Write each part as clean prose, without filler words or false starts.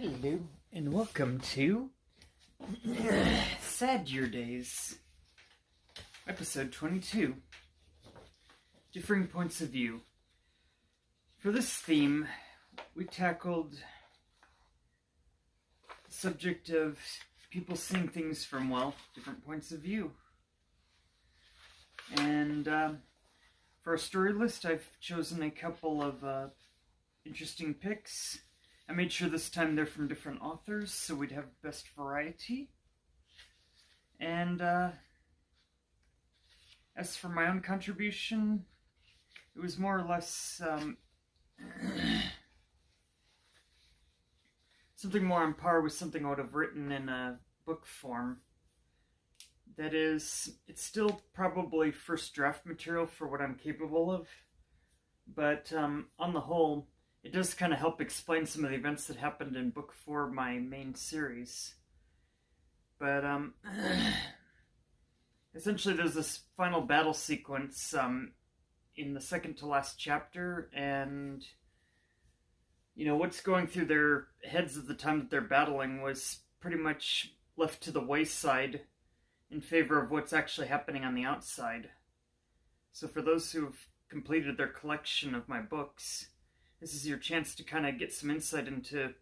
Hello, and welcome to Sadurdays, episode 22, Differing Points of View. For this theme, we tackled the subject of people seeing things from, different points of view. And for our story list, I've chosen a couple of interesting picks. I made sure this time they're from different authors, so we'd have best variety. And as for my own contribution, it was more or less something more on par with something I would have written in a book form. That is, it's still probably first draft material for what I'm capable of, but on the whole, it does kind of help explain some of the events that happened in book 4 of my main series. But essentially there's this final battle sequence in the second to last chapter, and what's going through their heads at the time that they're battling was pretty much left to the wayside in favor of what's actually happening on the outside. So for those who've completed their collection of my books, this is your chance to kind of get some insight into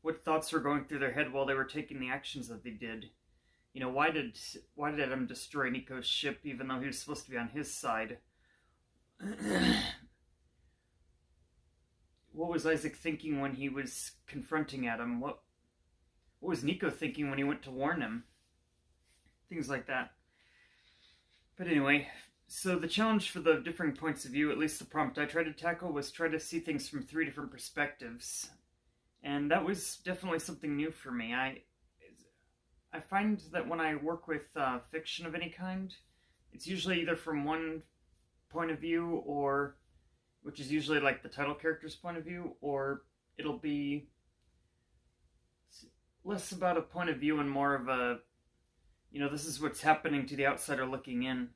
what thoughts were going through their head while they were taking the actions that they did. Why did Adam destroy Nico's ship even though he was supposed to be on his side? What was Isaac thinking when he was confronting Adam? What was Nico thinking when he went to warn him? Things like that. But anyway, so the challenge for the differing points of view, at least the prompt I tried to tackle, was try to see things from 3 different perspectives. And that was definitely something new for me. I find that when I work with fiction of any kind, it's usually either from one point of view, or which is usually like the title character's point of view, or it'll be less about a point of view and more of a, this is what's happening to the outsider looking in.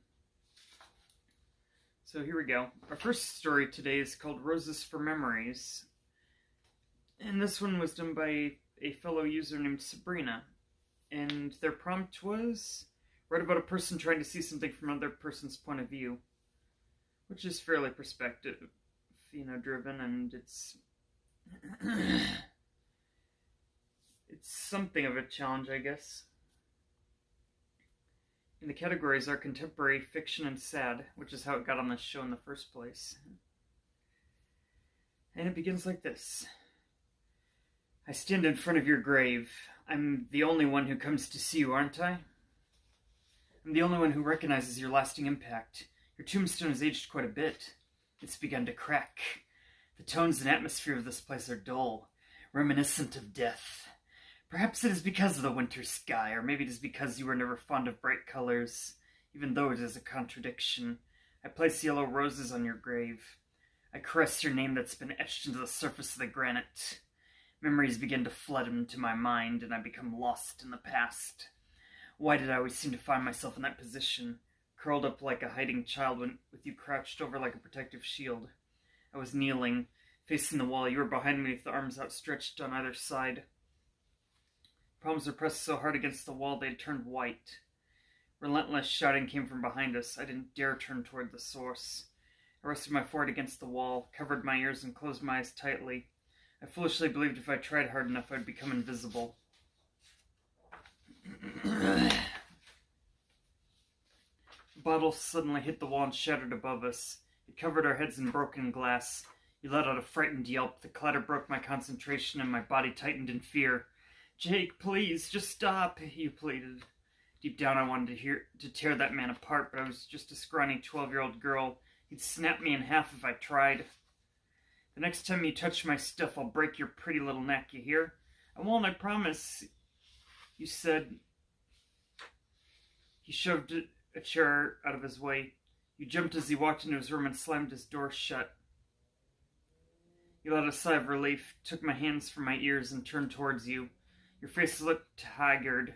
So here we go. Our first story today is called Roses for Memories. And this one was done by a fellow user named Sabrina. And their prompt was, write about a person trying to see something from another person's point of view. Which is fairly perspective, driven, and it's something of a challenge, I guess. And the categories are contemporary, fiction, and sad, which is how it got on this show in the first place. And it begins like this. I stand in front of your grave. I'm the only one who comes to see you, aren't I? I'm the only one who recognizes your lasting impact. Your tombstone has aged quite a bit. It's begun to crack. The tones and atmosphere of this place are dull, reminiscent of death. Perhaps it is because of the winter sky, or maybe it is because you were never fond of bright colors, even though it is a contradiction. I place yellow roses on your grave. I caress your name that's been etched into the surface of the granite. Memories begin to flood into my mind, and I become lost in the past. Why did I always seem to find myself in that position, curled up like a hiding child with you crouched over like a protective shield? I was kneeling, facing the wall. You were behind me with the arms outstretched on either side. Palms were pressed so hard against the wall they had turned white. Relentless shouting came from behind us. I didn't dare turn toward the source. I rested my forehead against the wall, covered my ears, and closed my eyes tightly. I foolishly believed if I tried hard enough I'd become invisible. The bottle suddenly hit the wall and shattered above us. It covered our heads in broken glass. You let out a frightened yelp. The clatter broke my concentration and my body tightened in fear. Jake, please, just stop, you pleaded. Deep down I wanted to tear that man apart, but I was just a scrawny 12-year-old girl. He'd snap me in half if I tried. The next time you touch my stuff, I'll break your pretty little neck, you hear? I won't, I promise, you said. He shoved a chair out of his way. You jumped as he walked into his room and slammed his door shut. You let a sigh of relief, took my hands from my ears, and turned towards you. Your face looked haggard,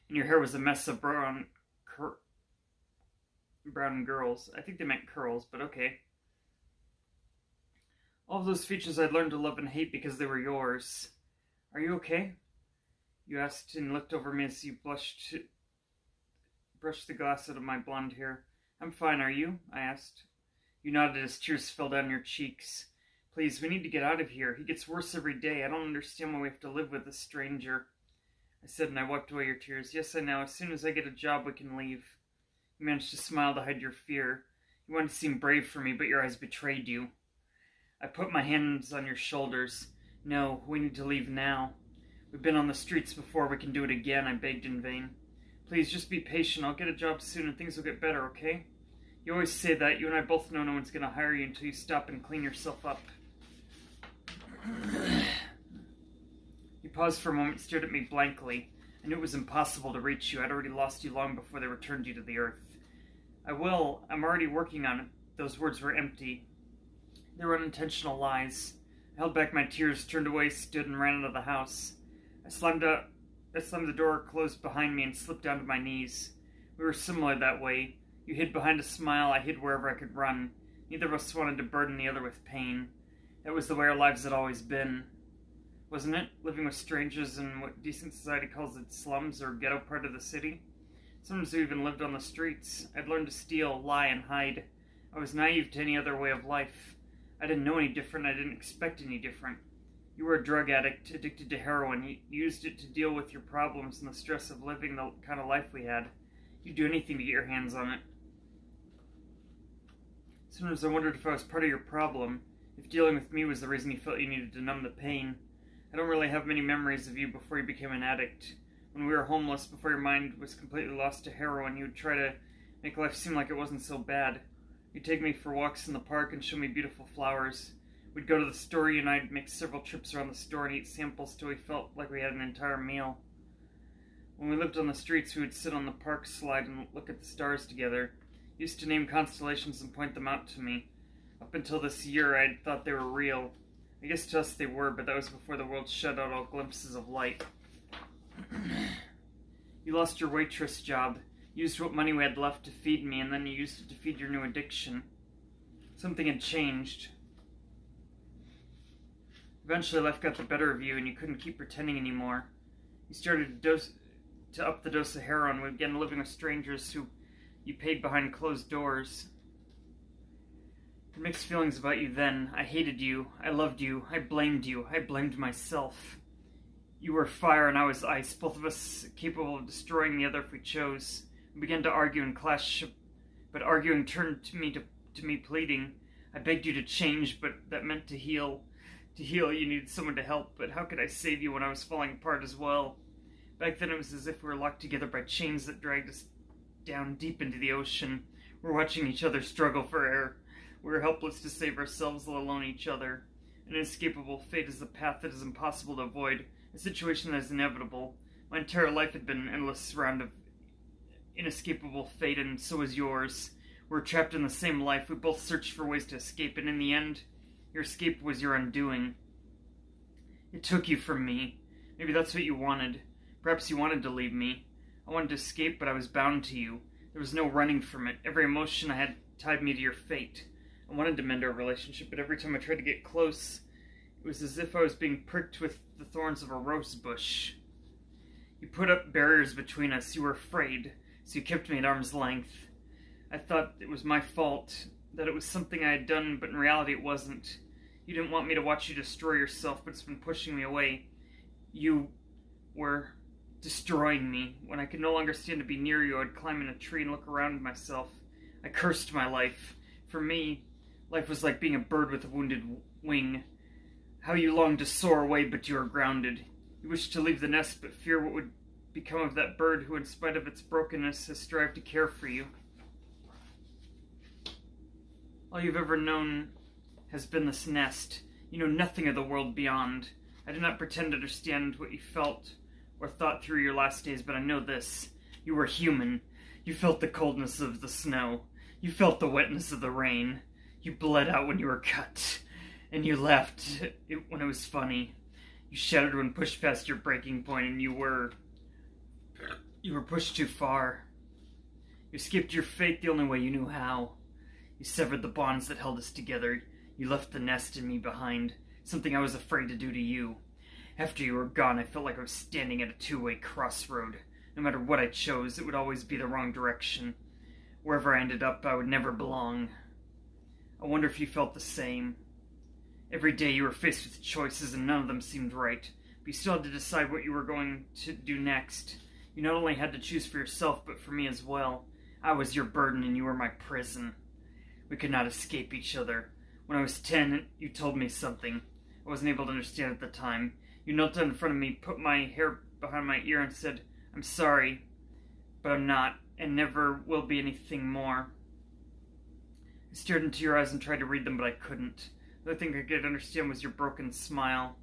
and your hair was a mess of brown girls. I think they meant curls, but okay. All of those features I'd learned to love and hate because they were yours. Are you okay? You asked and looked over me as you brushed the glass out of my blonde hair. I'm fine, are you? I asked. You nodded as tears fell down your cheeks. Please, we need to get out of here. He gets worse every day. I don't understand why we have to live with this stranger. I said, and I wiped away your tears. Yes, I know. As soon as I get a job, we can leave. You managed to smile to hide your fear. You wanted to seem brave for me, but your eyes betrayed you. I put my hands on your shoulders. No, we need to leave now. We've been on the streets before. We can do it again, I begged in vain. Please, just be patient. I'll get a job soon and things will get better, okay? You always say that. You and I both know no one's going to hire you until you stop and clean yourself up. You paused for a moment, stared at me blankly. I knew it was impossible to reach you. I'd already lost you long before they returned you to the earth. I will. I'm already working on it. Those words were empty. They were unintentional lies. I held back my tears, turned away, stood, and ran out of the house. I slammed the door closed behind me and slipped down to my knees. We were similar that way. You hid behind a smile, I hid wherever I could run. Neither of us wanted to burden the other with pain. That was the way our lives had always been. Wasn't it? Living with strangers in what decent society calls its slums or ghetto part of the city? Sometimes we even lived on the streets. I'd learned to steal, lie, and hide. I was naive to any other way of life. I didn't know any different. I didn't expect any different. You were a drug addict, addicted to heroin. You used it to deal with your problems and the stress of living the kind of life we had. You'd do anything to get your hands on it. Sometimes I wondered if I was part of your problem, if dealing with me was the reason you felt you needed to numb the pain. I don't really have many memories of you before you became an addict. When we were homeless, before your mind was completely lost to heroin, you would try to make life seem like it wasn't so bad. You'd take me for walks in the park and show me beautiful flowers. We'd go to the store, you and I'd make several trips around the store and eat samples till we felt like we had an entire meal. When we lived on the streets, we would sit on the park slide and look at the stars together. You used to name constellations and point them out to me. Up until this year, I'd thought they were real. I guess to us they were, but that was before the world shut out all glimpses of light. You lost your waitress job, used what money we had left to feed me, and then you used it to feed your new addiction. Something had changed. Eventually life got the better of you and you couldn't keep pretending anymore. You started to up the dose of heroin. We began living with strangers who you paid behind closed doors. I had mixed feelings about you then. I hated you. I loved you. I blamed you. I blamed myself. You were fire and I was ice, both of us capable of destroying the other if we chose. We began to argue and clash, but arguing turned to me pleading. I begged you to change, but that meant to heal. To heal, you needed someone to help, but how could I save you when I was falling apart as well? Back then it was as if we were locked together by chains that dragged us down deep into the ocean. We're watching each other struggle for air. We were helpless to save ourselves, let alone each other. An inescapable fate is the path that is impossible to avoid, a situation that is inevitable. My entire life had been an endless round of inescapable fate, and so was yours. We were trapped in the same life. We both searched for ways to escape, and in the end, your escape was your undoing. It took you from me. Maybe that's what you wanted. Perhaps you wanted to leave me. I wanted to escape, but I was bound to you. There was no running from it. Every emotion I had tied me to your fate. I wanted to mend our relationship, but every time I tried to get close, it was as if I was being pricked with the thorns of a rose bush. You put up barriers between us. You were afraid, so you kept me at arm's length. I thought it was my fault, that it was something I had done, but in reality it wasn't. You didn't want me to watch you destroy yourself, but it's been pushing me away. You were destroying me. When I could no longer stand to be near you, I'd climb in a tree and look around myself. I cursed my life. For me, life was like being a bird with a wounded wing. How you longed to soar away, but you are grounded. You wished to leave the nest, but fear what would become of that bird who, in spite of its brokenness, has strived to care for you. All you've ever known has been this nest. You know nothing of the world beyond. I do not pretend to understand what you felt or thought through your last days, but I know this. You were human. You felt the coldness of the snow. You felt the wetness of the rain. You bled out when you were cut. And you laughed when it was funny. You shouted when pushed past your breaking point, and you were pushed too far. You escaped your fate the only way you knew how. You severed the bonds that held us together. You left the nest in me behind, something I was afraid to do to you. After you were gone, I felt like I was standing at a two-way crossroad. No matter what I chose, it would always be the wrong direction. Wherever I ended up, I would never belong. I wonder if you felt the same. Every day you were faced with choices and none of them seemed right, but you still had to decide what you were going to do next. You not only had to choose for yourself, but for me as well. I was your burden and you were my prison. We could not escape each other. When I was 10, you told me something I wasn't able to understand at the time. You knelt down in front of me, put my hair behind my ear and said, "I'm sorry, but I'm not, and never will be anything more." I stared into your eyes and tried to read them, but I couldn't. The only thing I could understand was your broken smile.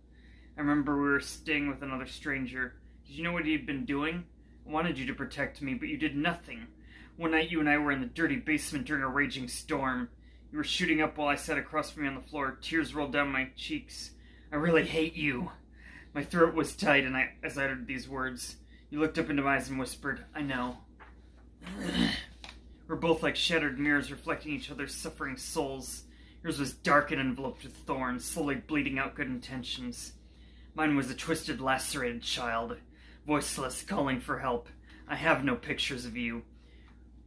I remember we were staying with another stranger. Did you know what he'd been doing? I wanted you to protect me, but you did nothing. One night you and I were in the dirty basement during a raging storm. You were shooting up while I sat across from you on the floor. Tears rolled down my cheeks. "I really hate you." My throat was tight as I uttered these words. You looked up into my eyes and whispered, "I know." We're both like shattered mirrors reflecting each other's suffering souls. Yours was dark and enveloped with thorns, slowly bleeding out good intentions. Mine was a twisted, lacerated child, voiceless, calling for help. I have no pictures of you.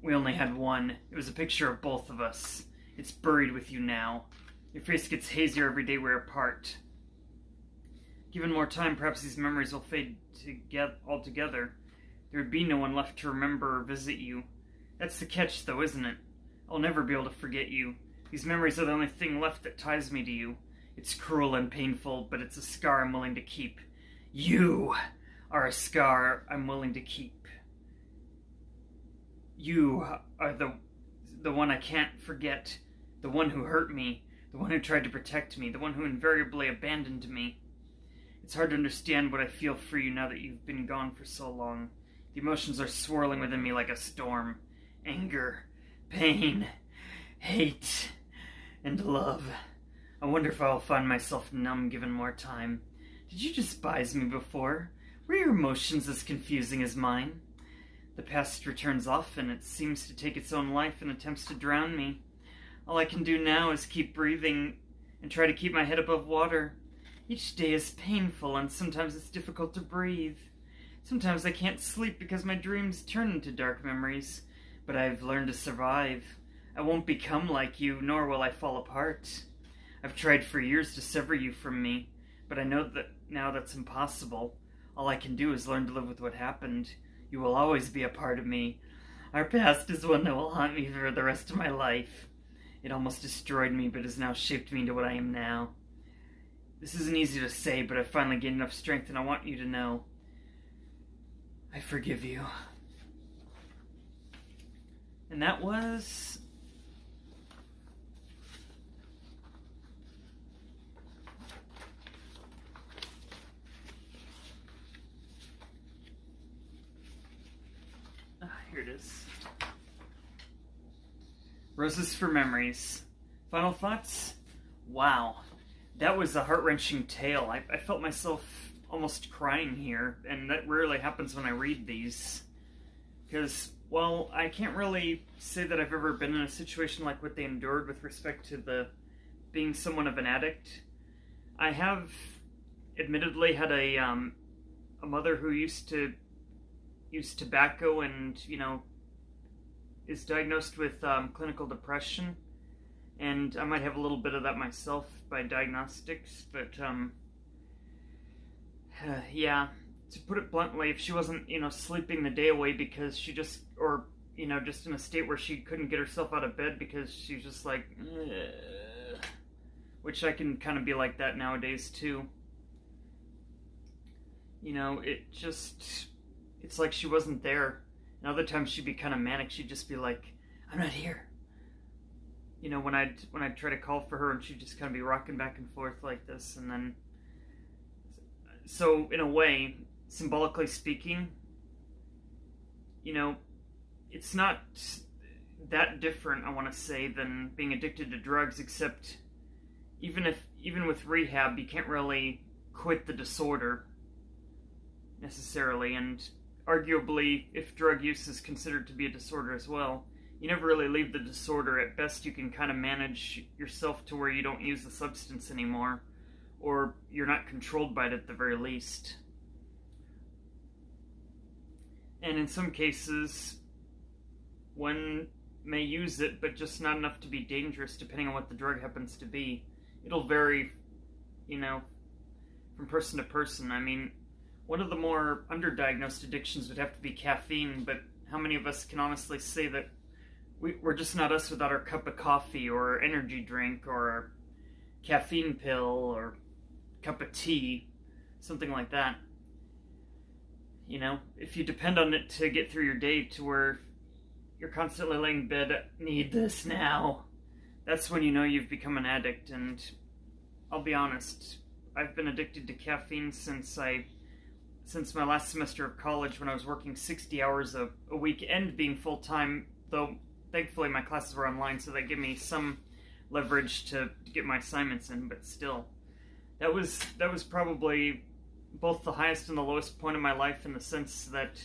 We only had one. It was a picture of both of us. It's buried with you now. Your face gets hazier every day we're apart. Given more time, perhaps these memories will fade altogether. There would be no one left to remember or visit you. That's the catch, though, isn't it? I'll never be able to forget you. These memories are the only thing left that ties me to you. It's cruel and painful, but it's a scar I'm willing to keep. You are a scar I'm willing to keep. You are the one I can't forget. The one who hurt me. The one who tried to protect me. The one who invariably abandoned me. It's hard to understand what I feel for you now that you've been gone for so long. The emotions are swirling within me like a storm. Anger, pain, hate, and love. I wonder if I'll find myself numb given more time. Did you despise me before? Were your emotions as confusing as mine? The past returns often. It seems to take its own life and attempts to drown me. All I can do now is keep breathing and try to keep my head above water. Each day is painful, and sometimes it's difficult to breathe. Sometimes I can't sleep because my dreams turn into dark memories, but I've learned to survive. I won't become like you, nor will I fall apart. I've tried for years to sever you from me, but I know that now that's impossible. All I can do is learn to live with what happened. You will always be a part of me. Our past is one that will haunt me for the rest of my life. It almost destroyed me, but has now shaped me into what I am now. This isn't easy to say, but I've finally gained enough strength, and I want you to know I forgive you. And that was... here it is. Roses for Memories. Final thoughts? Wow. That was a heart-wrenching tale. I felt myself almost crying here, and that rarely happens when I read these. Because, well, I can't really say that I've ever been in a situation like what they endured with respect to being somewhat of an addict. I have, admittedly, had a mother who used to use tobacco and, is diagnosed with clinical depression. And I might have a little bit of that myself by diagnostics, but, yeah, to put it bluntly, if she wasn't, sleeping the day away because she just, or, just in a state where she couldn't get herself out of bed because she was just like, ugh, which I can kind of be like that nowadays, too. It's like she wasn't there. And other times she'd be kind of manic, she'd just be like, "I'm not here." When I'd try to call for her, and she'd just kind of be rocking back and forth like this, and then... So, in a way, symbolically speaking, it's not that different, I want to say, than being addicted to drugs, except even with rehab, you can't really quit the disorder, necessarily, and arguably, if drug use is considered to be a disorder as well, you never really leave the disorder. At best, you can kind of manage yourself to where you don't use the substance anymore, or you're not controlled by it at the very least. And in some cases, one may use it, but just not enough to be dangerous, depending on what the drug happens to be. It'll vary, from person to person. I mean, one of the more underdiagnosed addictions would have to be caffeine, but how many of us can honestly say that we're just not us without our cup of coffee or energy drink or our caffeine pill or cup of tea, something like that. If you depend on it to get through your day to where you're constantly laying in bed, need this now, that's when you know you've become an addict. And I'll be honest, I've been addicted to caffeine since my last semester of college, when I was working 60 hours a week and being full-time, though thankfully my classes were online, so that gave me some leverage to get my assignments in, but still. That was probably both the highest and the lowest point of my life, in the sense that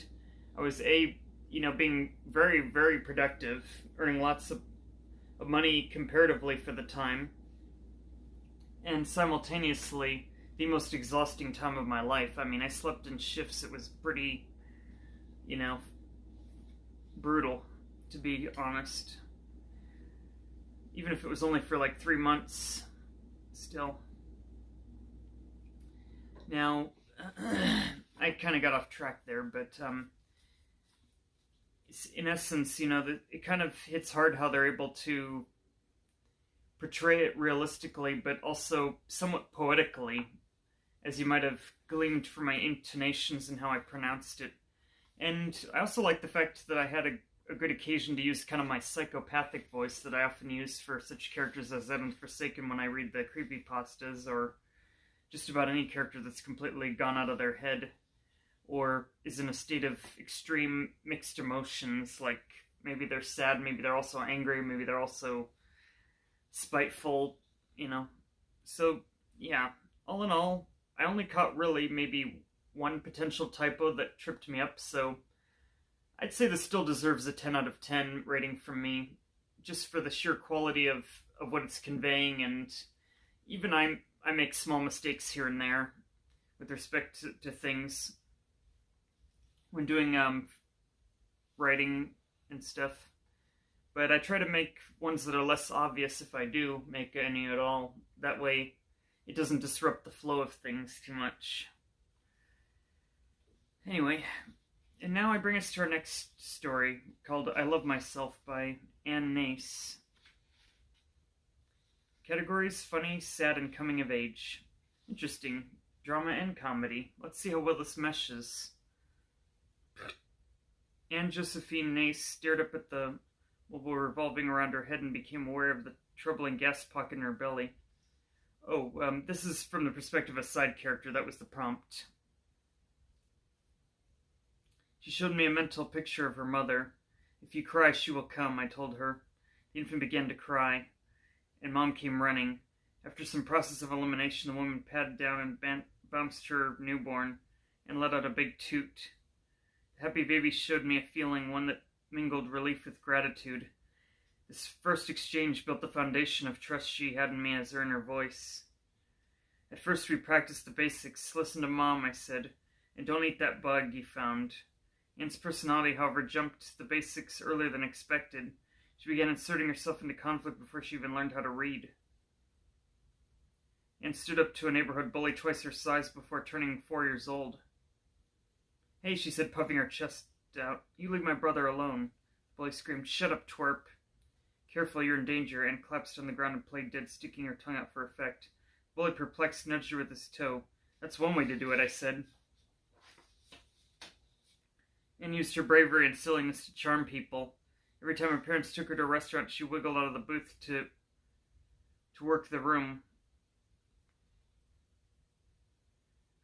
I was being very, very productive, earning lots of money comparatively for the time, and simultaneously the most exhausting time of my life. I mean, I slept in shifts. It was pretty, brutal, to be honest. Even if it was only for like 3 months, still. Now, I kind of got off track there, but in essence, it kind of hits hard how they're able to portray it realistically, but also somewhat poetically, as you might have gleaned from my intonations and how I pronounced it. And I also like the fact that I had a good occasion to use kind of my psychopathic voice that I often use for such characters as Evan Forsaken when I read the creepypastas, or just about any character that's completely gone out of their head, or is in a state of extreme mixed emotions, like maybe they're sad, maybe they're also angry, maybe they're also spiteful, So, yeah, all in all, I only caught really maybe one potential typo that tripped me up, so I'd say this still deserves a 10 out of 10 rating from me, just for the sheer quality of what it's conveying. And even I make small mistakes here and there with respect to things when doing writing and stuff. But I try to make ones that are less obvious if I do make any at all. That way it doesn't disrupt the flow of things too much. Anyway, and now I bring us to our next story, called I Love Myself by Anne Nace. Categories: funny, sad, and coming of age. Interesting. Drama and comedy. Let's see how well this meshes. Anne Josephine Nace stared up at the bubble revolving around her head and became aware of the troubling gas pocket in her belly. This is from the perspective of a side character. That was the prompt. She showed me a mental picture of her mother. If you cry, she will come, I told her. The infant began to cry, and Mom came running. After some process of elimination, the woman patted down and bounced her newborn and let out a big toot. The happy baby showed me a feeling, one that mingled relief with gratitude. This first exchange built the foundation of trust she had in me as her inner voice. At first we practiced the basics. Listen to Mom, I said, and don't eat that bug you found. Anne's personality, however, jumped the basics earlier than expected. She began inserting herself into conflict before she even learned how to read. Anne stood up to a neighborhood bully twice her size before turning 4 years old. Hey, she said, puffing her chest out. You leave my brother alone. The bully screamed, Shut up, twerp. Careful, you're in danger. Anne collapsed on the ground and played dead, sticking her tongue out for effect. The bully, perplexed, nudged her with his toe. That's one way to do it, I said. Anne used her bravery and silliness to charm people. Every time her parents took her to a restaurant, she wiggled out of the booth to work the room.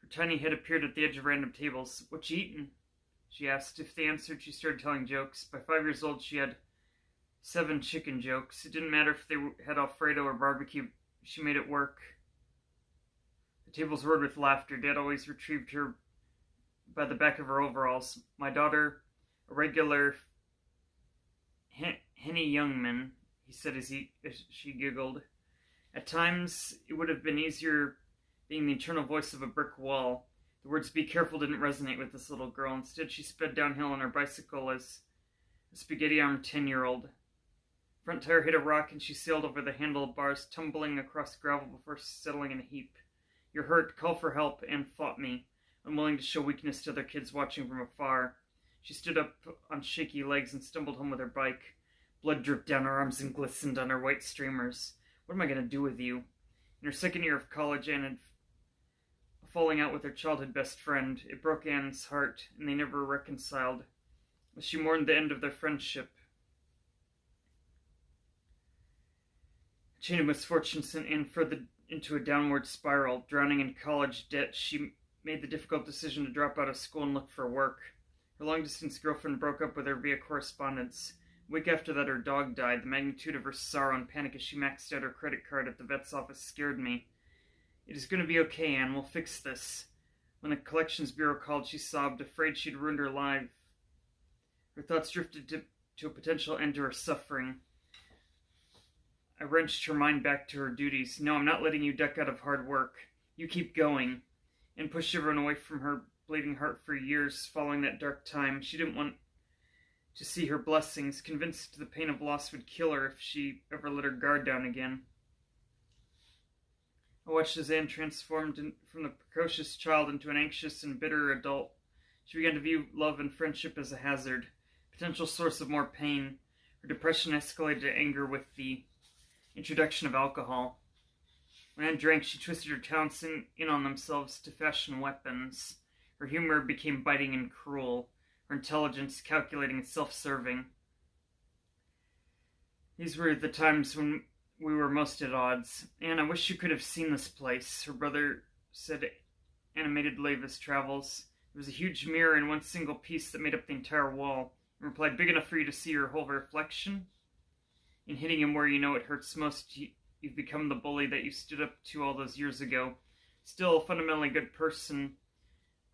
Her tiny head appeared at the edge of random tables. What you eatin'? She asked. If they answered, she started telling jokes. By 5 years old, she had 7 chicken jokes. It didn't matter if they had Alfredo or barbecue. She made it work. The tables roared with laughter. Dad always retrieved her by the back of her overalls. My daughter, a regular Henny Youngman, he said as she giggled. At times, it would have been easier being the eternal voice of a brick wall. The words "be careful" didn't resonate with this little girl. Instead, she sped downhill on her bicycle as a spaghetti-armed 10-year-old. Front tire hit a rock and she sailed over the handlebars, tumbling across gravel before settling in a heap. "You're hurt. Call for help." Anne fought me, unwilling to show weakness to other kids watching from afar. She stood up on shaky legs and stumbled home with her bike. Blood dripped down her arms and glistened on her white streamers. "What am I going to do with you?" In her second year of college, Anne had falling out with her childhood best friend. It broke Anne's heart, and they never reconciled, as she mourned the end of their friendship. A chain of misfortunes sent Anne further into a downward spiral. Drowning in college debt, she made the difficult decision to drop out of school and look for work. Her long-distance girlfriend broke up with her via correspondence. A week after that, her dog died. The magnitude of her sorrow and panic as she maxed out her credit card at the vet's office scared me. "It is going to be okay, Anne. We'll fix this." When the collections bureau called, she sobbed, afraid she'd ruined her life. Her thoughts drifted to a potential end to her suffering. I wrenched her mind back to her duties. "No, I'm not letting you duck out of hard work. You keep going." And pushed everyone away from her bleeding heart for years following that dark time. She didn't want to see her blessings, convinced the pain of loss would kill her if she ever let her guard down again. I watched as Anne transformed from the precocious child into an anxious and bitter adult. She began to view love and friendship as a hazard, a potential source of more pain. Her depression escalated to anger with the introduction of alcohol. When Anne drank, she twisted her talents in on themselves to fashion weapons. Her humor became biting and cruel, her intelligence calculating and self-serving. These were the times when we were most at odds. "Anne, I wish you could have seen this place," her brother said animatedly of his travels. There was a huge mirror in one single piece that made up the entire wall. He replied, "Big enough for you to see your whole reflection? In hitting him where you know it hurts most, you've become the bully that you stood up to all those years ago. Still a fundamentally good person."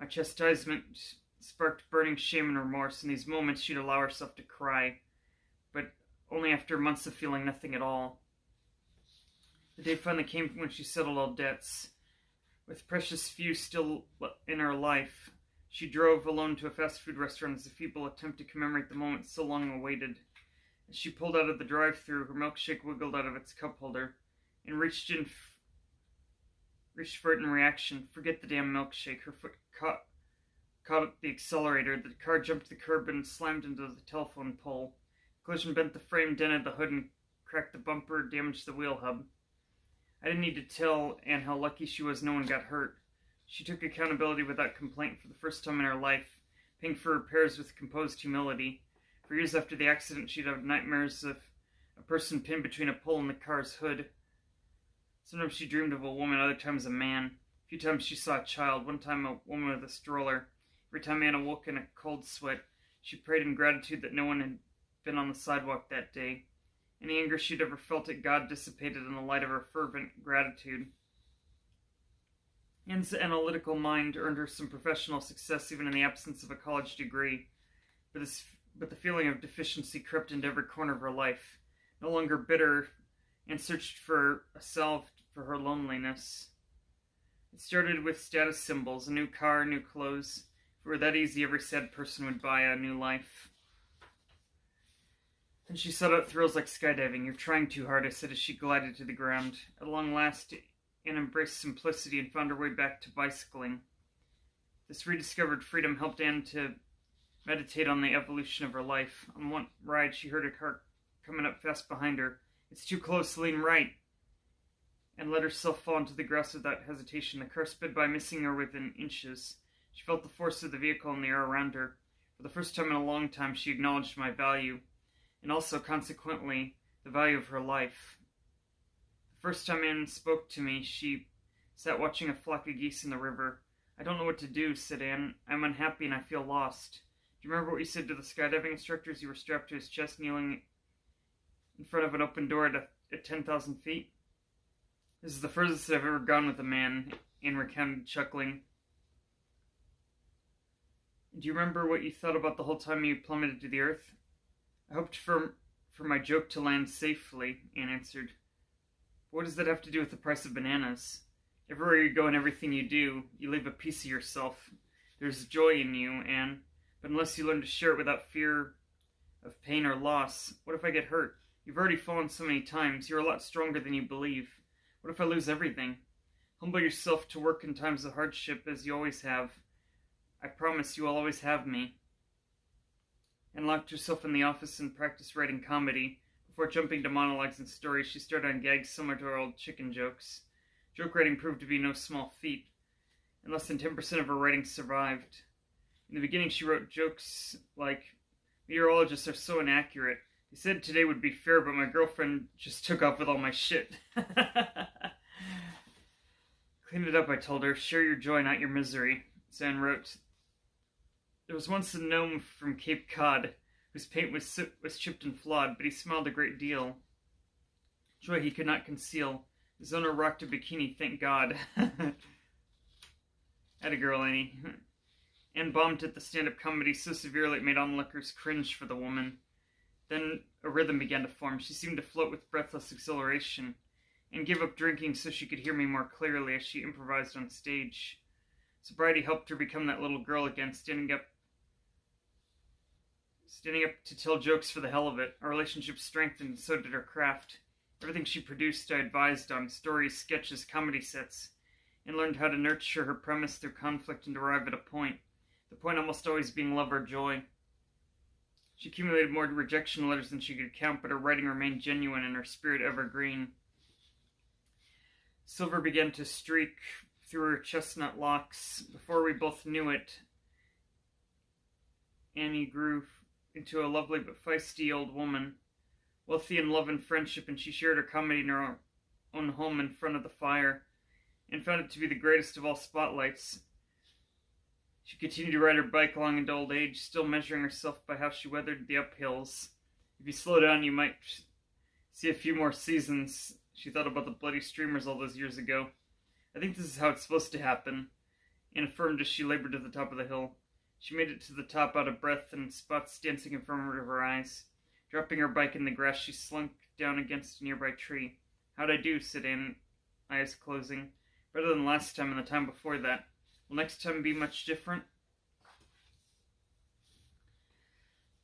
My chastisement sparked burning shame and remorse. In these moments, she'd allow herself to cry, but only after months of feeling nothing at all. The day finally came when she settled all debts. With precious few still in her life, she drove alone to a fast food restaurant as a feeble attempt to commemorate the moment so long awaited. As she pulled out of the drive-thru, her milkshake wiggled out of its cup holder and reached for it in reaction. Forget the damn milkshake. Her foot caught the accelerator. The car jumped the curb and slammed into the telephone pole. The collision bent the frame, dented the hood, and cracked the bumper, damaged the wheel hub. I didn't need to tell Anne how lucky she was no one got hurt. She took accountability without complaint for the first time in her life, paying for repairs with composed humility. For years after the accident, she'd have nightmares of a person pinned between a pole and the car's hood. Sometimes she dreamed of a woman, other times a man. A few times she saw a child, one time a woman with a stroller. Every time Anne awoke in a cold sweat, she prayed in gratitude that no one had been on the sidewalk that day. Any anger she'd ever felt at God dissipated in the light of her fervent gratitude. Anne's analytical mind earned her some professional success even in the absence of a college degree, but the feeling of deficiency crept into every corner of her life. No longer bitter, Anne searched for a salve for her loneliness. It started with status symbols, a new car, new clothes. If it were that easy, every sad person would buy a new life. Then she sought out thrills like skydiving. "You're trying too hard," I said as she glided to the ground. At long last, Anne embraced simplicity and found her way back to bicycling. This rediscovered freedom helped Anne to meditate on the evolution of her life. On one ride, she heard a car coming up fast behind her. "It's too close, lean right," and let herself fall into the grass without hesitation. The car sped by, missing her within inches. She felt the force of the vehicle in the air around her. For the first time in a long time, she acknowledged my value, and also, consequently, the value of her life. The first time Anne spoke to me, she sat watching a flock of geese in the river. "I don't know what to do," said Anne. "I'm unhappy and I feel lost. Do you remember what you said to the skydiving instructor as you were strapped to his chest, kneeling in front of an open door at 10,000 feet? This is the furthest I've ever gone with a man," Anne recounted, chuckling. "Do you remember what you thought about the whole time you plummeted to the earth?" "I hoped for my joke to land safely," Anne answered. "What does that have to do with the price of bananas?" Everywhere you go and everything you do, you leave a piece of yourself. There's joy in you, Anne, but unless you learn to share it without fear of pain or loss, what if I get hurt? You've already fallen so many times. You're a lot stronger than you believe. What if I lose everything? Humble yourself to work in times of hardship as you always have. I promise you will always have me. And locked herself in the office and practiced writing comedy. Before jumping to monologues and stories, she started on gags similar to her old chicken jokes. Joke writing proved to be no small feat, and less than 10% of her writing survived. In the beginning, she wrote jokes like, "Meteorologists are so inaccurate. They said today would be fair, but my girlfriend just took off with all my shit." "Clean it up," I told her. "Share your joy, not your misery." Zan wrote, "There was once a gnome from Cape Cod whose paint was chipped and flawed, but he smiled a great deal. Joy he could not conceal. His owner rocked a bikini, thank God." Atta girl, Annie. Anne bombed at the stand-up comedy so severely it made onlookers cringe for the woman. Then a rhythm began to form. She seemed to float with breathless exhilaration, and gave up drinking so she could hear me more clearly as she improvised on stage. Sobriety helped her become that little girl again, standing up to tell jokes for the hell of it. Our relationship strengthened, and so did her craft. Everything she produced I advised on, stories, sketches, comedy sets, and learned how to nurture her premise through conflict and arrive at a point. The point almost always being love or joy. She accumulated more rejection letters than she could count, but her writing remained genuine and her spirit evergreen. Silver began to streak through her chestnut locks. Before we both knew it, Annie grew into a lovely but feisty old woman, wealthy in love and friendship, and she shared her comedy in her own home in front of the fire, and found it to be the greatest of all spotlights. She continued to ride her bike along into old age, still measuring herself by how she weathered the uphills. If you slow down, you might see a few more seasons. She thought about the bloody streamers all those years ago. I think this is how it's supposed to happen, Anne affirmed as she labored to the top of the hill. She made it to the top out of breath and spots dancing in front of her eyes. Dropping her bike in the grass, she slunk down against a nearby tree. "How'd I do?" said Anne, eyes closing. "Better than last time and the time before that. Will next time be much different?"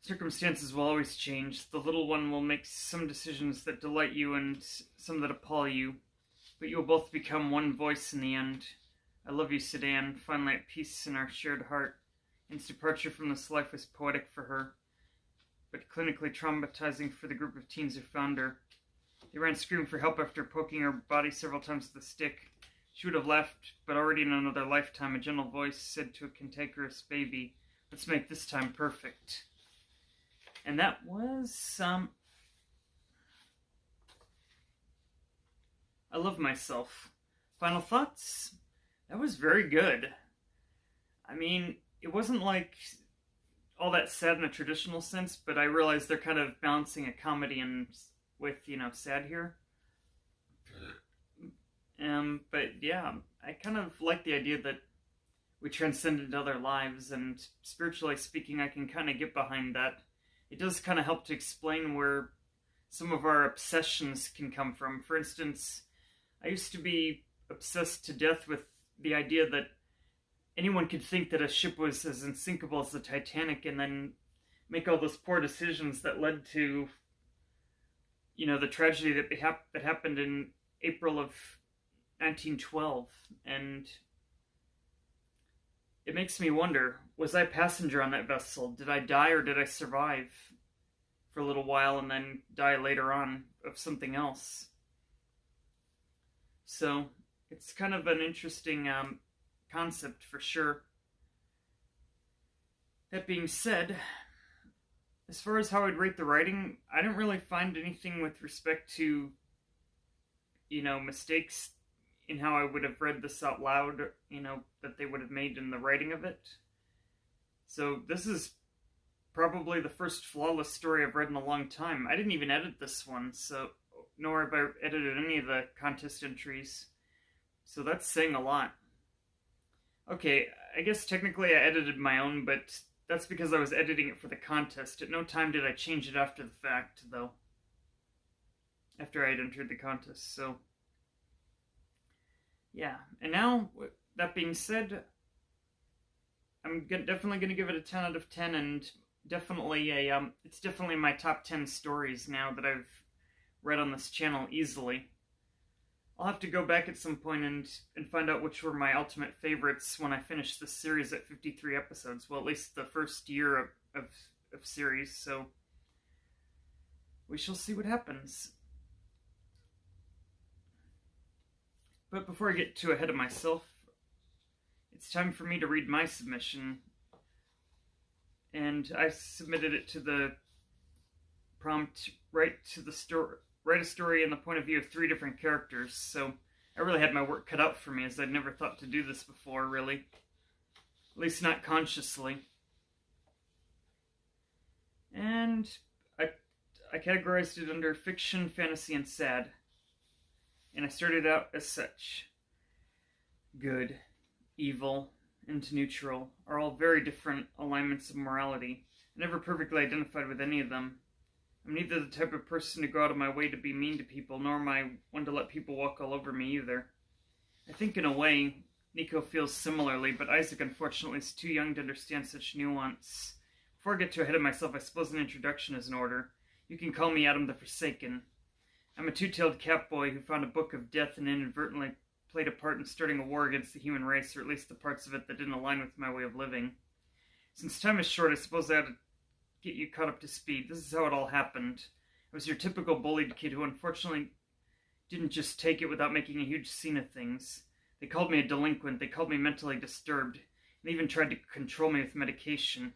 "Circumstances will always change. The little one will make some decisions that delight you and some that appall you, but you will both become one voice in the end. I love you," said Anne, finally at peace in our shared heart. Anne's departure from this life was poetic for her, but clinically traumatizing for the group of teens who found her. They ran screaming for help after poking her body several times with a stick. She would have laughed, but already in another lifetime, a gentle voice said to a cantankerous baby, "Let's make this time perfect." And that was, I Love Myself. Final thoughts? That was very good. I mean, it wasn't like all that sad in a traditional sense, but I realized they're kind of balancing a comedy and with, sad here. But yeah, I kind of like the idea that we transcend into other lives, and spiritually speaking, I can kind of get behind that. It does kind of help to explain where some of our obsessions can come from. For instance, I used to be obsessed to death with the idea that anyone could think that a ship was as unsinkable as the Titanic and then make all those poor decisions that led to, the tragedy that happened in April of 1912. And it makes me wonder, was I a passenger on that vessel? Did I die or did I survive for a little while and then die later on of something else? So it's kind of an interesting concept for sure. That being said, as far as how I'd rate the writing, I didn't really find anything with respect to, mistakes in how I would have read this out loud, that they would have made in the writing of it. So this is probably the first flawless story I've read in a long time. I didn't even edit this one, nor have I edited any of the contest entries. So that's saying a lot. Okay, I guess technically I edited my own, but that's because I was editing it for the contest. At no time did I change it after the fact, though. After I had entered the contest, so Yeah, and now, that being said, definitely going to give it a 10 out of 10, and it's definitely my top 10 stories now that I've read on this channel easily. I'll have to go back at some point and find out which were my ultimate favorites when I finish this series at 53 episodes. Well, at least the first year of series, so we shall see what happens. But before I get too ahead of myself, it's time for me to read my submission. And I submitted it to the prompt, write a story in the point of view of 3 different characters, so I really had my work cut out for me, as I'd never thought to do this before, really. At least not consciously. And I categorized it under fiction, fantasy, and sad. And I started out as such. Good, evil, and neutral are all very different alignments of morality. I never perfectly identified with any of them. I'm neither the type of person to go out of my way to be mean to people, nor am I one to let people walk all over me either. I think in a way, Nico feels similarly, but Isaac unfortunately is too young to understand such nuance. Before I get too ahead of myself, I suppose an introduction is in order. You can call me Adam the Forsaken. I'm a two-tailed cat boy who found a book of death and inadvertently played a part in starting a war against the human race, or at least the parts of it that didn't align with my way of living. Since time is short, I suppose I ought to get you caught up to speed. This is how it all happened. I was your typical bullied kid who unfortunately didn't just take it without making a huge scene of things. They called me a delinquent, they called me mentally disturbed, and even tried to control me with medication.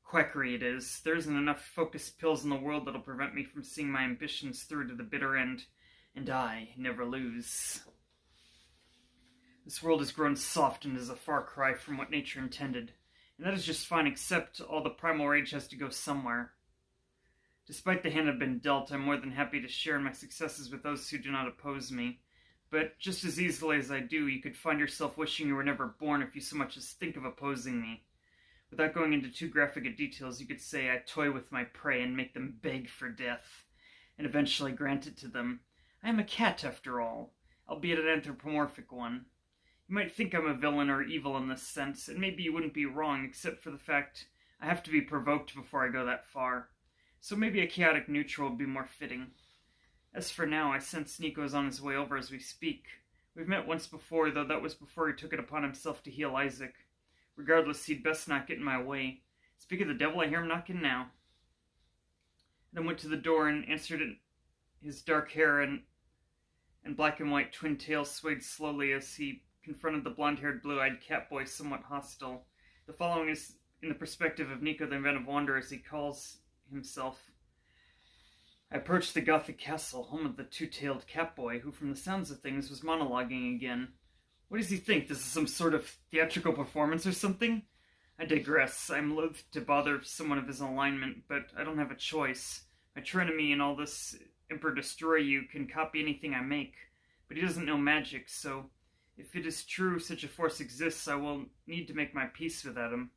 Quackery it is. There isn't enough focused pills in the world that'll prevent me from seeing my ambitions through to the bitter end, and I never lose. This world has grown soft and is a far cry from what nature intended. And that is just fine, except all the primal rage has to go somewhere. Despite the hand I've been dealt, I'm more than happy to share in my successes with those who do not oppose me. But just as easily as I do, you could find yourself wishing you were never born if you so much as think of opposing me. Without going into too graphic details, you could say I toy with my prey and make them beg for death, and eventually grant it to them. I am a cat, after all, albeit an anthropomorphic one. You might think I'm a villain or evil in this sense, and maybe you wouldn't be wrong, except for the fact I have to be provoked before I go that far. So maybe a chaotic neutral would be more fitting. As for now, I sense Nico's on his way over as we speak. We've met once before, though that was before he took it upon himself to heal Isaac. Regardless, he'd best not get in my way. Speak of the devil, I hear him knocking now. Then went to the door and answered it. His dark hair and black and white twin tails swayed slowly as he confronted the blonde-haired, blue-eyed catboy, somewhat hostile. The following is in the perspective of Nico the Inventive Wanderer, as he calls himself. I approached the Gothic castle, home of the two-tailed catboy, who from the sounds of things was monologuing again. What does he think? This is some sort of theatrical performance or something? I digress. I'm loath to bother someone of his alignment, but I don't have a choice. My true enemy in all this Emperor Destroy You can copy anything I make, but he doesn't know magic, so if it is true such a force exists, I will need to make my peace with Adam.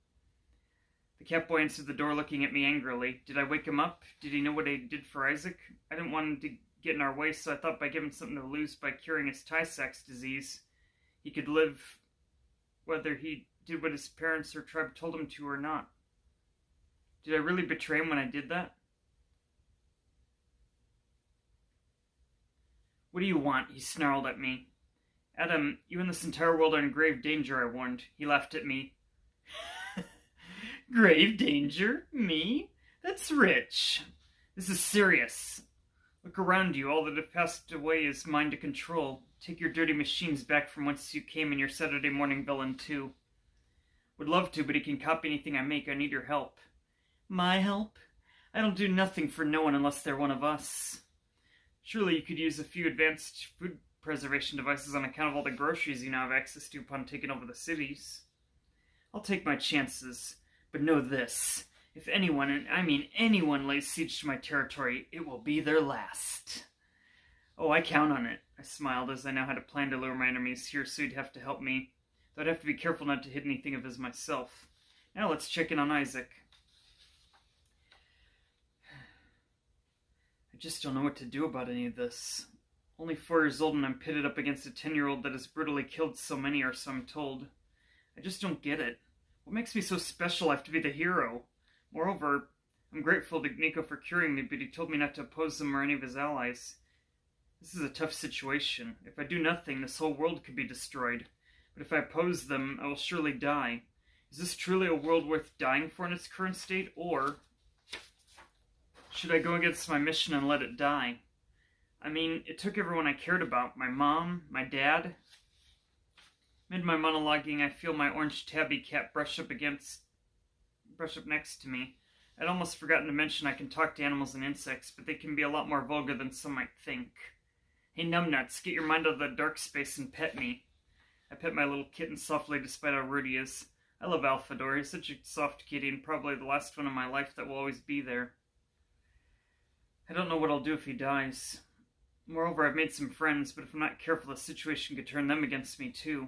The catboy answered the door, looking at me angrily. Did I wake him up? Did he know what I did for Isaac? I didn't want him to get in our way, so I thought by giving him something to lose by curing his Tay-Sachs disease, he could live whether he did what his parents or tribe told him to or not. Did I really betray him when I did that? What do you want? He snarled at me. Adam, you and this entire world are in grave danger, I warned. He laughed at me. Grave danger? Me? That's rich. This is serious. Look around you. All that have passed away is mine to control. Take your dirty machines back from whence you came and your Saturday morning villain, too. Would love to, but he can copy anything I make. I need your help. My help? I don't do nothing for no one unless they're one of us. Surely you could use a few advanced food preservation devices on account of all the groceries you now have access to upon taking over the cities. I'll take my chances, but know this. If anyone, and I mean anyone, lays siege to my territory, it will be their last. Oh, I count on it. I smiled as I now had a plan to lure my enemies here, so he'd have to help me. Though I'd have to be careful not to hit anything of his myself. Now let's check in on Isaac. I just don't know what to do about any of this. Only 4 years old and I'm pitted up against a 10-year-old that has brutally killed so many, or so I'm told. I just don't get it. What makes me so special I have to be the hero? Moreover, I'm grateful to Nico for curing me, but he told me not to oppose him or any of his allies. This is a tough situation. If I do nothing, this whole world could be destroyed. But if I oppose them, I will surely die. Is this truly a world worth dying for in its current state, or should I go against my mission and let it die? I mean, it took everyone I cared about. My mom, my dad. Mid my monologuing, I feel my orange tabby cat brush up next to me. I'd almost forgotten to mention I can talk to animals and insects, but they can be a lot more vulgar than some might think. Hey numbnuts, get your mind out of that dark space and pet me. I pet my little kitten softly despite how rude he is. I love Alphador. He's such a soft kitty and probably the last one in my life that will always be there. I don't know what I'll do if he dies. Moreover, I've made some friends, but if I'm not careful, the situation could turn them against me too.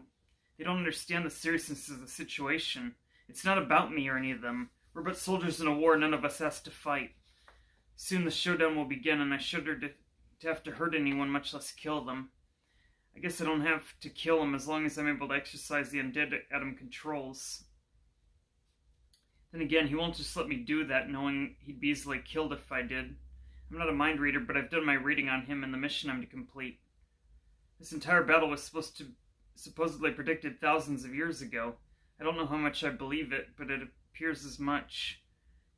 They don't understand the seriousness of the situation. It's not about me or any of them. We're but soldiers in a war none of us has to fight. Soon the showdown will begin, and I shudder to have to hurt anyone, much less kill them. I guess I don't have to kill him as long as I'm able to exercise the undead Adam controls. Then again, he won't just let me do that, knowing he'd be easily killed if I did. I'm not a mind reader, but I've done my reading on him and the mission I'm to complete. This entire battle was supposedly predicted thousands of years ago. I don't know how much I believe it, but it appears as much.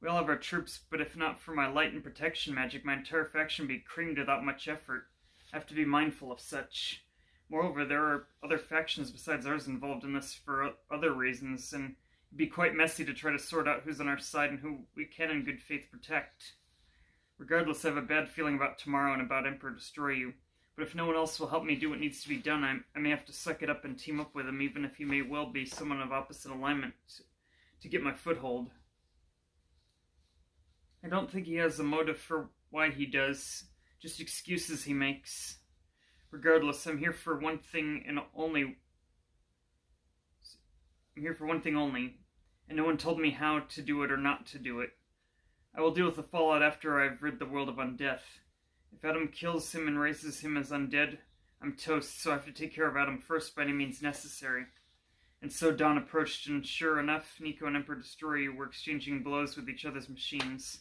We all have our troops, but if not for my light and protection magic, my entire faction would be creamed without much effort. I have to be mindful of such. Moreover, there are other factions besides ours involved in this for other reasons, and it'd be quite messy to try to sort out who's on our side and who we can in good faith protect. Regardless, I have a bad feeling about tomorrow and about Emperor Destroy You. But if no one else will help me do what needs to be done, I may have to suck it up and team up with him, even if he may well be someone of opposite alignment, to get my foothold. I don't think he has a motive for why he does, just excuses he makes. Regardless, I'm here for one thing only, and no one told me how to do it or not to do it. I will deal with the fallout after I've rid the world of undeath. If Adam kills him and raises him as undead, I'm toast, so I have to take care of Adam first by any means necessary. And so dawn approached, and sure enough, Nico and Emperor Destroyer were exchanging blows with each other's machines.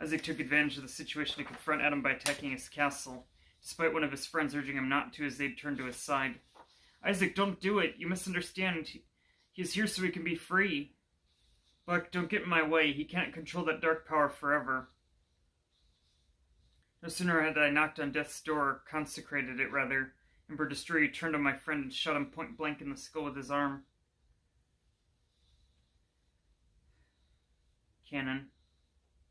Isaac took advantage of the situation to confront Adam by attacking his castle, despite one of his friends urging him not to as they'd turned to his side. Isaac, don't do it! You misunderstand. He's here so he can be free. Buck, don't get in my way. He can't control that dark power forever. No sooner had I knocked on death's door, or consecrated it rather, Emperor Destroyer turned on my friend and shot him point blank in the skull with his arm. Canon.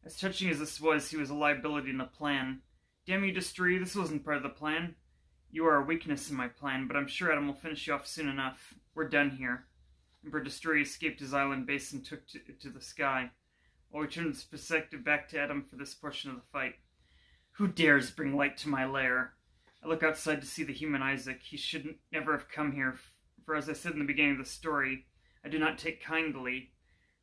As touching as this was, he was a liability in the plan. Damn you, Destroyer, this wasn't part of the plan. You are a weakness in my plan, but I'm sure Adam will finish you off soon enough. We're done here. Emperor Destroyer escaped his island base and took it to the sky, while we turned his perspective back to Adam for this portion of the fight. Who dares bring light to my lair? I look outside to see the human Isaac. He should never have come here, for as I said in the beginning of the story, I do not take kindly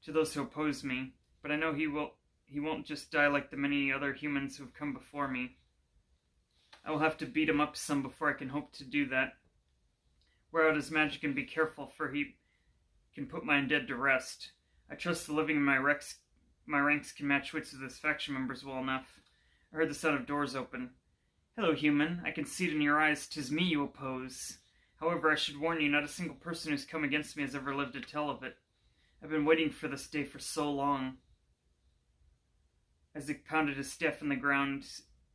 to those who oppose me, but I know he won't just die like the many other humans who have come before me. I will have to beat him up some before I can hope to do that. Wear out his magic and be careful, for he can put my undead to rest. I trust the living in my ranks can match wits with his faction members well enough. I heard the sound of doors open. Hello, human. I can see it in your eyes. 'Tis me you oppose. However, I should warn you, not a single person who's come against me has ever lived to tell of it. I've been waiting for this day for so long. Isaac pounded his staff in the ground,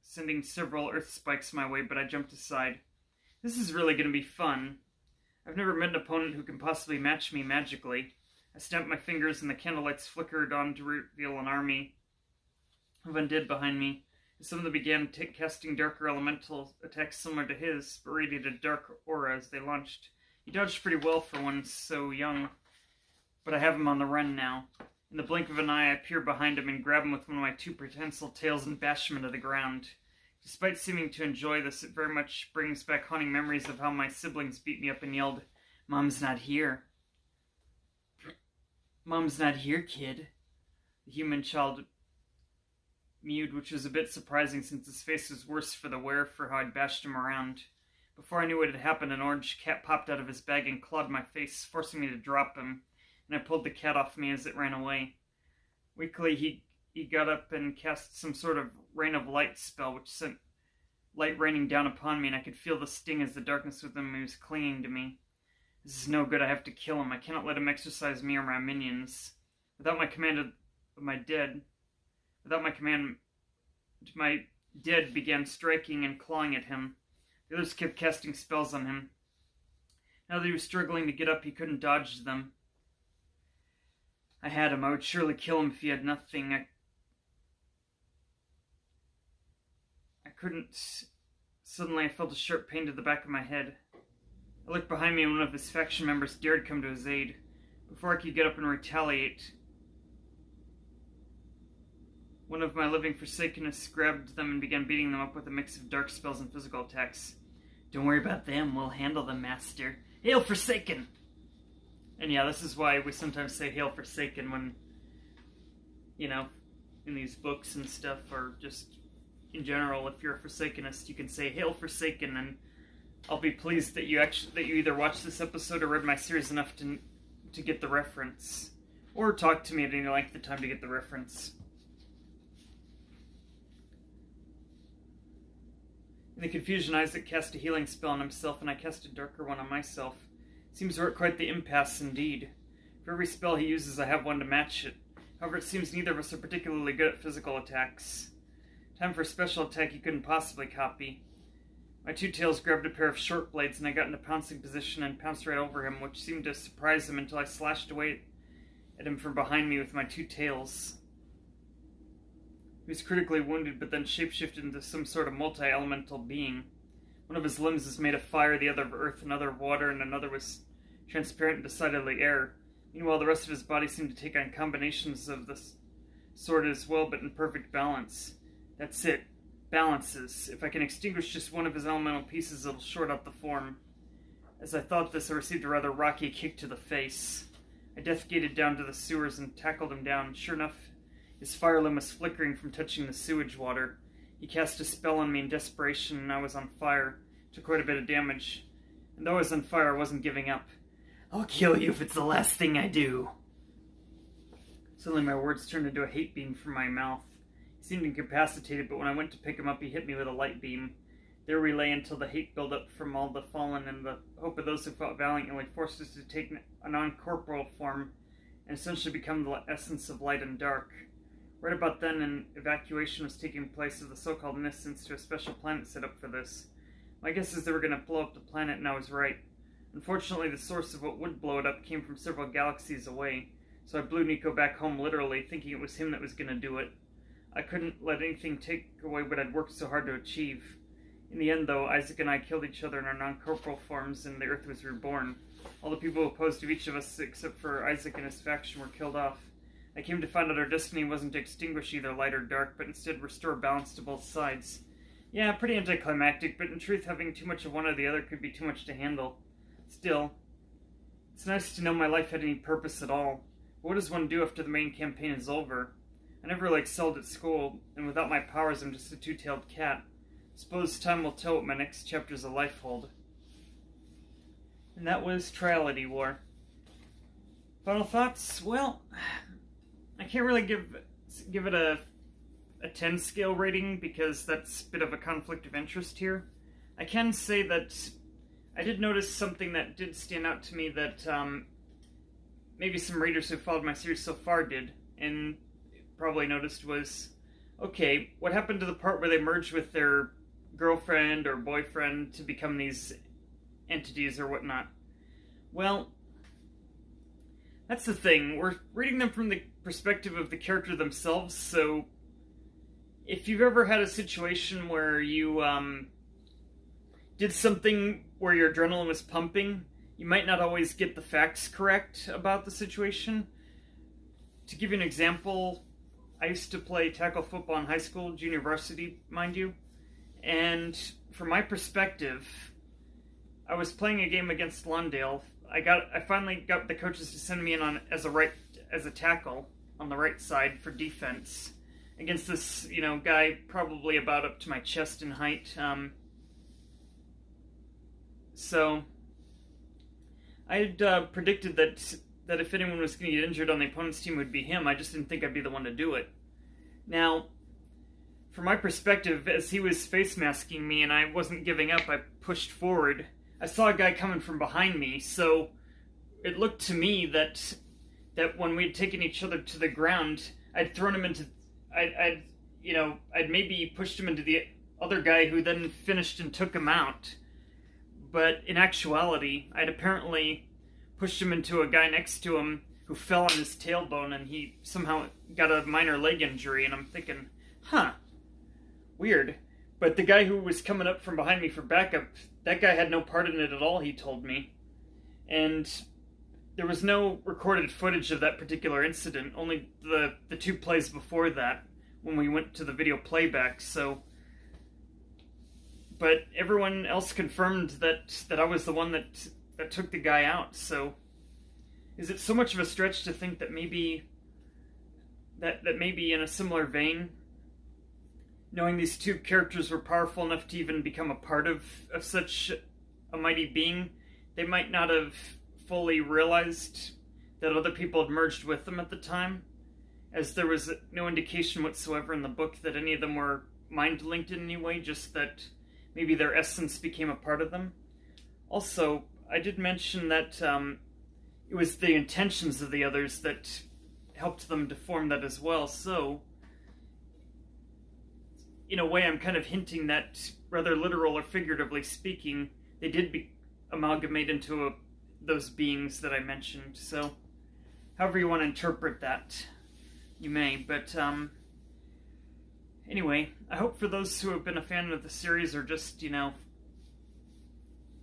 sending several earth spikes my way, but I jumped aside. This is really going to be fun. I've never met an opponent who can possibly match me magically. I snapped my fingers and the candlelights flickered on to reveal an army of undead behind me. Some of them began casting darker elemental attacks similar to his, but radiated a dark aura as they launched. He dodged pretty well for one so young, but I have him on the run now. In the blink of an eye, I peer behind him and grab him with one of my two prehensile tails and bash him into the ground. Despite seeming to enjoy this, it very much brings back haunting memories of how my siblings beat me up and yelled, "Mom's not here." "Mom's not here, kid." The human child mewed, which was a bit surprising since his face was worse for the wear for how I'd bashed him around. Before I knew what had happened, an orange cat popped out of his bag and clawed my face, forcing me to drop him, and I pulled the cat off me as it ran away. Weakly, he got up and cast some sort of rain of light spell, which sent light raining down upon me, and I could feel the sting as the darkness within me was clinging to me. This is no good. I have to kill him. I cannot let him exercise me or my minions. Without my command, my dead began striking and clawing at him. The others kept casting spells on him. Now that he was struggling to get up, he couldn't dodge them. I had him. I would surely kill him if he had nothing. I couldn't. Suddenly, I felt a sharp pain to the back of my head. I looked behind me and one of his faction members dared come to his aid. Before I could get up and retaliate, one of my living Forsakenness grabbed them and began beating them up with a mix of dark spells and physical attacks. Don't worry about them, we'll handle them, Master. Hail Forsaken! And yeah, this is why we sometimes say Hail Forsaken when, in these books and stuff, or just in general, if you're a Forsakenist, you can say Hail Forsaken, and I'll be pleased that you either watched this episode or read my series enough to get the reference. Or talk to me at any length of time to get the reference. In the confusion, Isaac cast a healing spell on himself, and I cast a darker one on myself. Seems we're at quite the impasse indeed. For every spell he uses, I have one to match it. However, it seems neither of us are particularly good at physical attacks. Time for a special attack he couldn't possibly copy. My two tails grabbed a pair of short blades, and I got into pouncing position and pounced right over him, which seemed to surprise him until I slashed away at him from behind me with my two tails. He was critically wounded, but then shapeshifted into some sort of multi-elemental being. One of his limbs was made of fire, the other of earth, another of water, and another was transparent and decidedly air. Meanwhile, the rest of his body seemed to take on combinations of this sort as well, but in perfect balance. That's it. Balances. If I can extinguish just one of his elemental pieces, it'll short out the form. As I thought this, I received a rather rocky kick to the face. I death-gated down to the sewers and tackled him down. Sure enough, his fire limb was flickering from touching the sewage water. He cast a spell on me in desperation, and I was on fire. Took quite a bit of damage. And though I was on fire, I wasn't giving up. I'll kill you if it's the last thing I do. Suddenly my words turned into a hate beam from my mouth. He seemed incapacitated, but when I went to pick him up, he hit me with a light beam. There we lay until the hate built up from all the fallen, and the hope of those who fought valiantly forced us to take a non-corporeal form and essentially become the essence of light and dark. Right about then, an evacuation was taking place of the so-called innocents to a special planet set up for this. My guess is they were going to blow up the planet, and I was right. Unfortunately, the source of what would blow it up came from several galaxies away, so I blew Nico back home literally, thinking it was him that was going to do it. I couldn't let anything take away what I'd worked so hard to achieve. In the end, though, Isaac and I killed each other in our non-corporeal forms, and the Earth was reborn. All the people opposed to each of us, except for Isaac and his faction, were killed off. I came to find out our destiny wasn't to extinguish either light or dark, but instead restore balance to both sides. Yeah, pretty anticlimactic, but in truth, having too much of one or the other could be too much to handle. Still, it's nice to know my life had any purpose at all. But what does one do after the main campaign is over? I never really excelled at school, and without my powers I'm just a two-tailed cat. Suppose time will tell what my next chapters of life hold. And that was Triality War. Final thoughts? Well, I can't really give it a 10 scale rating because that's a bit of a conflict of interest here. I can say that I did notice something that did stand out to me that maybe some readers who followed my series so far did, and probably noticed was, okay, what happened to the part where they merged with their girlfriend or boyfriend to become these entities or whatnot? Well, that's the thing. We're reading them from the perspective of the character themselves, so if you've ever had a situation where you did something where your adrenaline was pumping, you might not always get the facts correct about the situation. To give you an example, I used to play tackle football in high school, junior varsity, mind you, and from my perspective, I was playing a game against Lawndale. I finally got the coaches to send me in on as a tackle on the right side for defense. against this, guy probably about up to my chest in height. So I had predicted that if anyone was going to get injured on the opponent's team, it would be him. I just didn't think I'd be the one to do it. Now, from my perspective, as he was face masking me and I wasn't giving up, I pushed forward. I saw a guy coming from behind me, so it looked to me that when we'd taken each other to the ground, I'd thrown him into, I'd maybe pushed him into the other guy, who then finished and took him out. But in actuality, I'd apparently pushed him into a guy next to him who fell on his tailbone, and he somehow got a minor leg injury. And I'm thinking, weird. But the guy who was coming up from behind me for backup, that guy had no part in it at all, he told me. And there was no recorded footage of that particular incident, only the 2 plays before that, when we went to the video playback. So, but everyone else confirmed that I was the one that took the guy out. So, is it so much of a stretch to think that maybe maybe in a similar vein, knowing these 2 characters were powerful enough to even become a part of such a mighty being, they might not have fully realized that other people had merged with them at the time, as there was no indication whatsoever in the book that any of them were mind-linked in any way, just that maybe their essence became a part of them. Also, I did mention that it was the intentions of the others that helped them to form that as well, so in a way, I'm kind of hinting that, rather literal or figuratively speaking, they did amalgamate into those beings that I mentioned. So, however you want to interpret that, you may. But anyway, I hope for those who have been a fan of the series, or just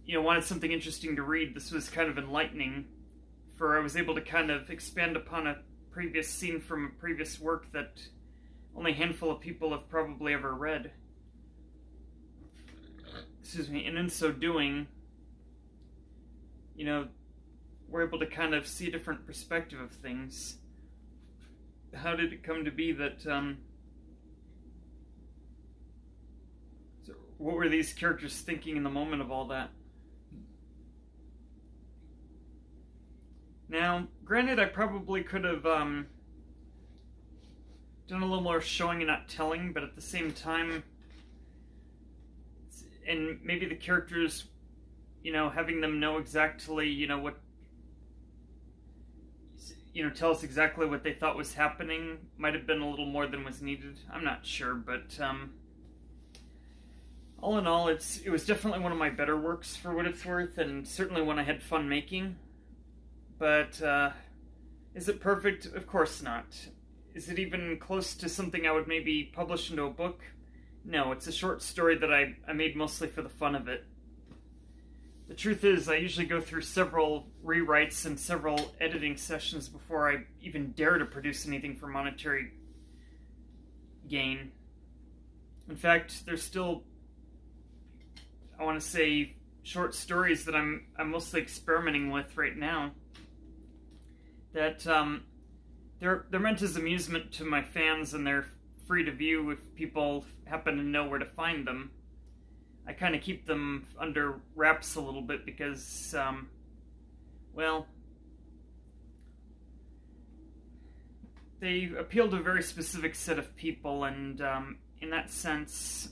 wanted something interesting to read, this was kind of enlightening. For I was able to kind of expand upon a previous scene from a previous work that only a handful of people have probably ever read. Excuse me. And in so doing, we're able to kind of see a different perspective of things. How did it come to be that, so what were these characters thinking in the moment of all that? Now, granted, I probably could have, done a little more showing and not telling, but at the same time, and maybe the characters, having them know exactly, what, tell us exactly what they thought was happening, might have been a little more than was needed. I'm not sure, but all in all, it was definitely one of my better works for what it's worth, and certainly one I had fun making. But is it perfect? Of course not. Is it even close to something I would maybe publish into a book? No, it's a short story that I made mostly for the fun of it. The truth is, I usually go through several rewrites and several editing sessions before I even dare to produce anything for monetary gain. In fact, there's still, I want to say, short stories that I'm mostly experimenting with right now that they're meant as amusement to my fans, and they're free to view if people happen to know where to find them. I kind of keep them under wraps a little bit because, they appeal to a very specific set of people, and in that sense,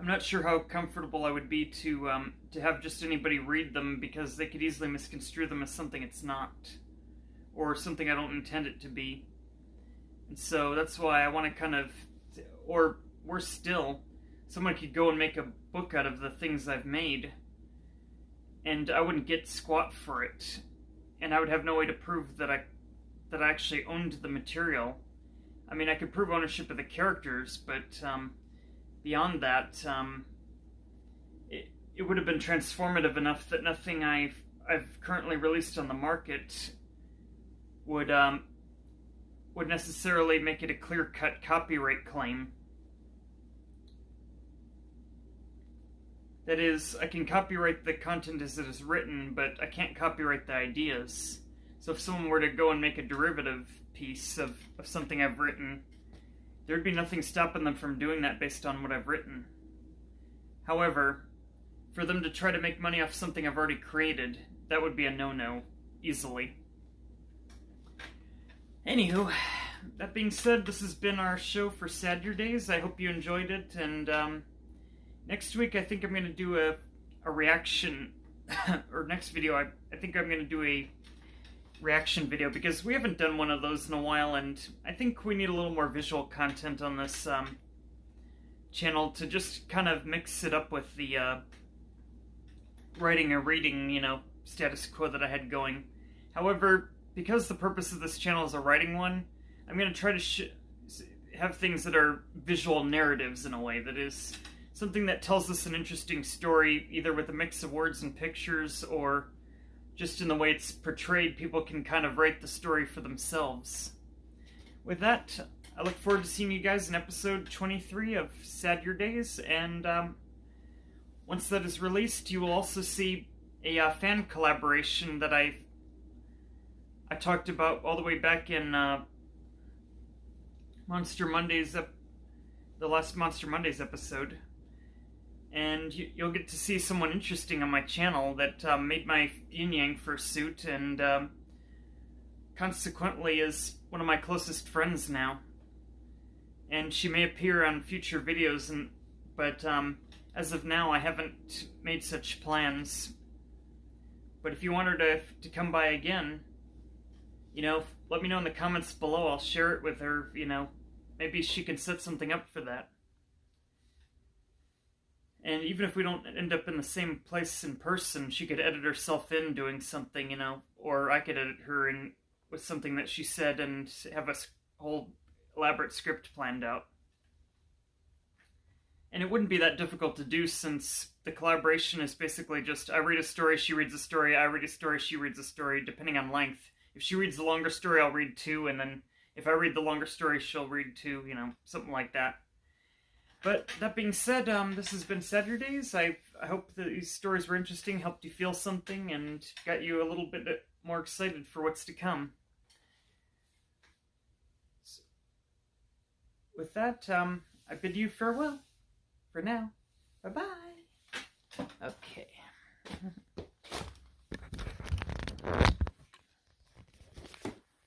I'm not sure how comfortable I would be to have just anybody read them, because they could easily misconstrue them as something it's not, or something I don't intend it to be. And so that's why I want to kind of, or worse still, someone could go and make a book out of the things I've made, and I wouldn't get squat for it, and I would have no way to prove that I actually owned the material. I mean, I could prove ownership of the characters, but beyond that, it would have been transformative enough that nothing I've currently released on the market would necessarily make it a clear-cut copyright claim. That is, I can copyright the content as it is written, but I can't copyright the ideas. So if someone were to go and make a derivative piece of something I've written, there'd be nothing stopping them from doing that based on what I've written. However, for them to try to make money off something I've already created, that would be a no-no, easily. Anywho, that being said, this has been our show for Sadurdays. I hope you enjoyed it, and next week I think I'm going to do a reaction, or next video I think I'm going to do a reaction video, because we haven't done one of those in a while, and I think we need a little more visual content on this channel to just kind of mix it up with the writing or reading, status quo that I had going. However, because the purpose of this channel is a writing one, I'm going to try to have things that are visual narratives in a way, that is something that tells us an interesting story, either with a mix of words and pictures, or just in the way it's portrayed. People can kind of write the story for themselves. With that, I look forward to seeing you guys in episode 23 of Sadurdays, and once that is released, you will also see a fan collaboration that I talked about all the way back in Monster Mondays, the last Monster Mondays episode. And you'll get to see someone interesting on my channel that made my yin yang fursuit, and consequently is one of my closest friends now. And she may appear on future videos, but as of now I haven't made such plans. But if you want her to come by again, let me know in the comments below. I'll share it with her, maybe she can set something up for that. And even if we don't end up in the same place in person, she could edit herself in doing something, or I could edit her in with something that she said and have a whole elaborate script planned out. And it wouldn't be that difficult to do, since the collaboration is basically just I read a story, she reads a story, I read a story, she reads a story, depending on length. If she reads the longer story, I'll read 2, and then if I read the longer story, she'll read 2, something like that. But that being said, this has been Sadurdays. I hope that these stories were interesting, helped you feel something, and got you a little bit more excited for what's to come. So, with that, I bid you farewell for now. Bye-bye.